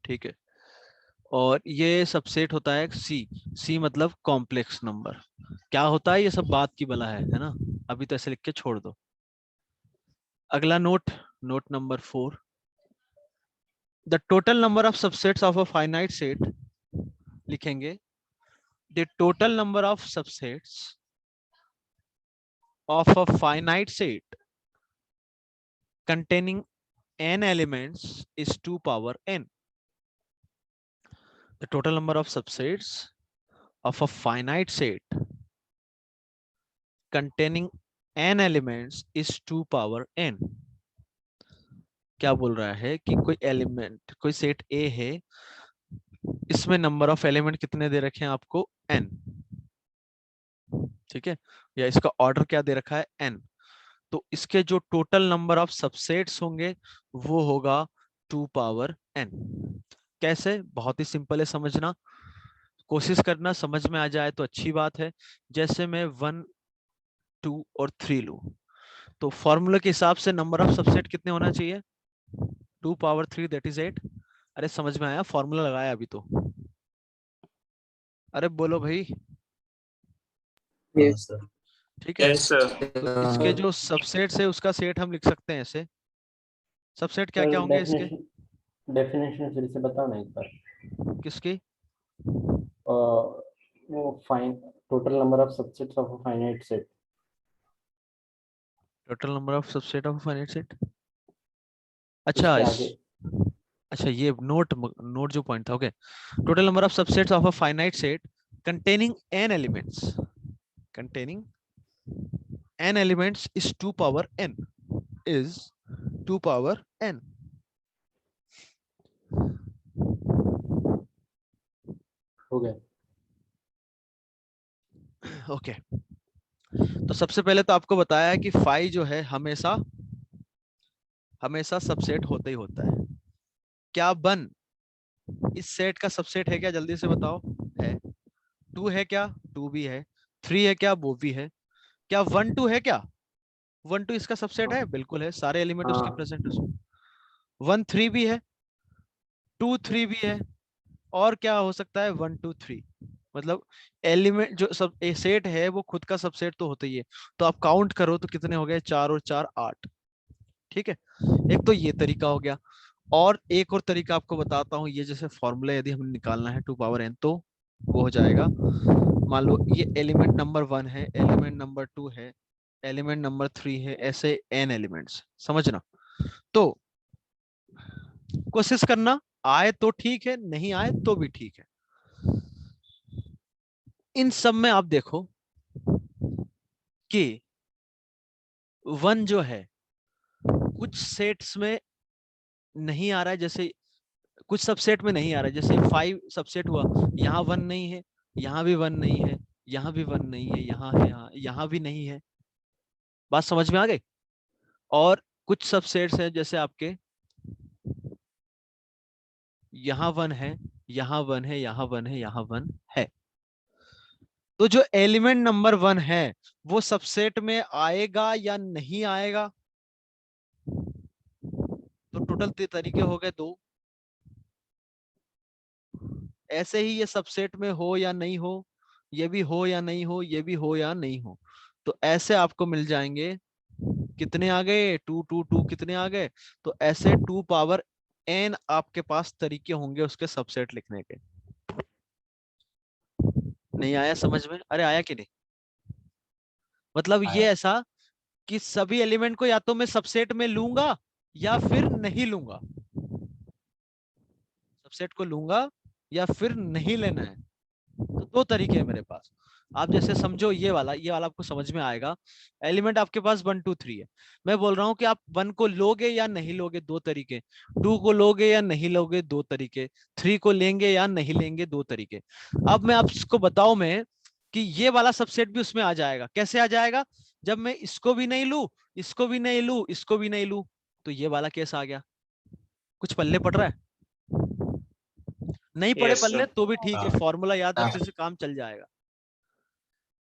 ठीक है। और ये सबसेट होता है सी, सी मतलब कॉम्प्लेक्स नंबर। क्या होता है ये सब बात की बला है ना, अभी तो ऐसे लिख के छोड़ दो। अगला note, note number 4, the total number of subsets of a finite set, लिखेंगे the total number of subsets of a finite set containing n elements is 2 power n. The total number of subsets of a finite set containing n elements is 2 power n. क्या बोल रहा है कि कोई एलिमेंट, कोई सेट A है, इसमें नंबर ऑफ एलिमेंट कितने दे रखे हैं आपको, n, ठीक है, या इसका ऑर्डर क्या दे रखा है, n। तो इसके जो टोटल नंबर ऑफ सबसेट्स होंगे वो होगा 2 पावर n। कैसे, बहुत ही सिंपल है समझना, कोशिश करना समझ में आ जाए तो अच्छी बात है। जैसे मैं 1 2 और 3 लूं, तो फॉर्मूला के हिसाब से नंबर ऑफ सबसेट कितने होना चाहिए, 2 पावर 3 दैट इज 8। अरे समझ में आया, फॉर्मूला लगाया अभी तो, अरे बोलो भाई, Yes. sir. ठीक है। Yes, sir. तो इसके जो सबसेट्स है उसका सेट हम लिख सकते हैं ऐसे, सबसेट क्या क्या होंगे इसके, डेफिनेशन फिर से बताओ ना एक बार। किसकी, वो fine total number of subsets of a finite set. Total number of subset of finite set, अच्छा इसके इस, आगे अच्छा ये नोट, नोट जो पॉइंट था, okay. Total number of subsets of a finite set containing n elements, containing n elements is 2 power n, is 2 power n। हो गया। ओके, तो सबसे पहले तो आपको बताया है कि फाई जो है हमेशा हमेशा सबसेट होता ही होता है। क्या 1 इस सेट का सबसेट है क्या, जल्दी से बताओ, है। 2 है क्या, 2 भी है। 3 है क्या, वो भी है। क्या 1 2 है क्या, 1 2 इसका सबसेट है, बिल्कुल है, सारे एलिमेंट उसके प्रेजेंट उसमें। 1 3 भी है, 2 3 भी है, और क्या हो सकता है, 1 2 3, मतलब एलिमेंट जो सब सेट है वो खुद का सबसेट तो होता ही है। तो आप काउंट करो तो कितने हो गए, 4 और 4 8, ठीक है। एक तो ये तरीका हो गया, और एक और तरीका आपको बताता हूँ। ये जैसे फॉर्मूला यदि हमें निकालना है 2 पावर n, तो वो हो जाएगा, मान लो ये एलिमेंट नंबर 1 है, एलिमेंट नंबर 2 है, एलिमेंट नंबर 3 है, ऐसे n एलिमेंट्स, समझना। तो कोशिश करना, आए तो ठीक है, नहीं आए तो भी ठीक है। इन सब में आप देखो कि 1 जो है कुछ सेट्स में नहीं आ रहा है, जैसे कुछ सबसेट में नहीं आ रहा है, जैसे 5 सबसेट हुआ, यहाँ 1 नहीं है, यहाँ भी 1 नहीं है, यहाँ भी 1 नहीं है, यहाँ है, यहाँ भी नहीं है। बात समझ में आ गई। और कुछ सबसेट्स हैं जैसे आपके यहाँ 1 है, यहाँ 1 है, यहाँ 1 है, यहाँ 1 है। तो जो एलिमेंट नंबर 1 है वो सबसेट में आएगा या नहीं आएगा, तो टोटल तरीके हो गए 2। ऐसे ही ये सबसेट में हो या नहीं हो, ये भी हो या नहीं हो, ये भी हो या नहीं हो, तो ऐसे आपको मिल जाएंगे, कितने आ गए, 2 2 2, कितने आ गए, तो ऐसे 2 पावर n आपके पास तरीके होंगे उसके सबसेट लिखने के। नहीं आया समझ में, अरे आया कि नहीं, मतलब ये ऐसा कि सभी एलिमेंट को या तो मैं सबसेट में लूंगा या फिर नहीं लूंगा, सबसेट को लूंगा या फिर नहीं लेना है। तो 2 तरीके हैं मेरे पास। आप जैसे समझो ये वाला आपको समझ में आएगा। एलिमेंट आपके पास 1 2 3 है, मैं बोल रहा हूं कि आप 1 को लोगे या नहीं लोगे, 2 तरीके। 2 को लोगे या नहीं लोगे, 2 तरीके। 3 को लेंगे या नहीं लेंगे, 2 तरीके। अब मैं आपको बताऊं मैं कि ये वाला सबसेट भी उसमें आ जाएगा। कैसे आ जाएगा, जब मैं इसको भी नहीं लू, इसको भी नहीं लू, इसको भी नहीं लू, तो ये वाला केस आ गया। कुछ पल्ले पड़ रहा है, नहीं पड़े Yes, पल्ले sir. तो भी ठीक है, हाँ। फॉर्मूला याद हाँ। रखने से काम चल जाएगा।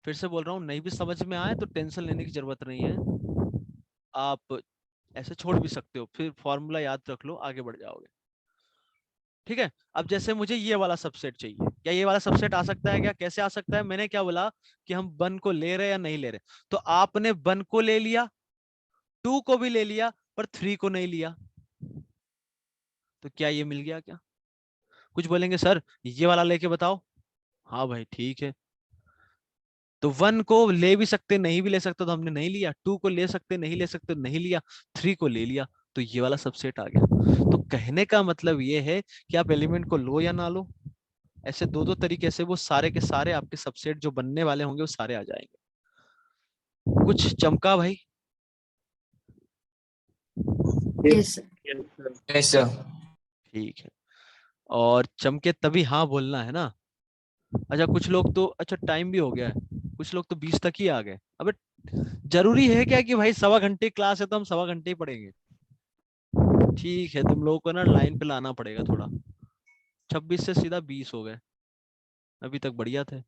फिर से बोल रहा हूँ, नहीं भी समझ में आए तो टेंशन लेने की जरूरत नहीं है, आप ऐसे छोड़ भी सकते हो, फिर फॉर्मूला याद रख लो, आगे बढ़ जाओगे। ठीक है। अब जैसे मुझे ये वाला सबसेट चाहिए, क्या ये वाला सबसेट आ सकता है? क्या कैसे आ सकता है? मैंने क्या बोला कि हम 1 को ले रहे या नहीं ले रहे, तो आपने 1 को ले लिया, 2 को भी ले लिया, पर 3 को नहीं लिया, तो क्या ये मिल गया? क्या कुछ बोलेंगे सर ये वाला लेके बताओ? हाँ भाई ठीक है, तो 1 को ले भी सकते नहीं भी ले सकते, तो हमने नहीं लिया। 2 को ले सकते नहीं ले सकते, नहीं लिया। 3 को ले लिया, तो ये वाला सबसेट आ गया। तो कहने का मतलब ये है कि आप एलिमेंट को लो या ना लो, ऐसे दो दो तरीके से वो सारे के सारे आपके सबसेट जो बनने वाले होंगे वो सारे आ जाएंगे। कुछ चमका भाई? Yes, sir. Yes, sir. ठीक है। और चमके तभी हाँ बोलना है ना। अच्छा कुछ लोग तो, अच्छा टाइम भी हो गया है, कुछ लोग तो 20 तक ही आ गए। अबे जरूरी है क्या कि भाई 1.25 घंटे क्लास है तो हम 1.25 घंटे ही पढ़ेंगे? ठीक है, तुम लोगों को ना लाइन पे लाना पड़ेगा थोड़ा। 26 से सीधा 20 हो गए, अभी तक बढ़िया थे।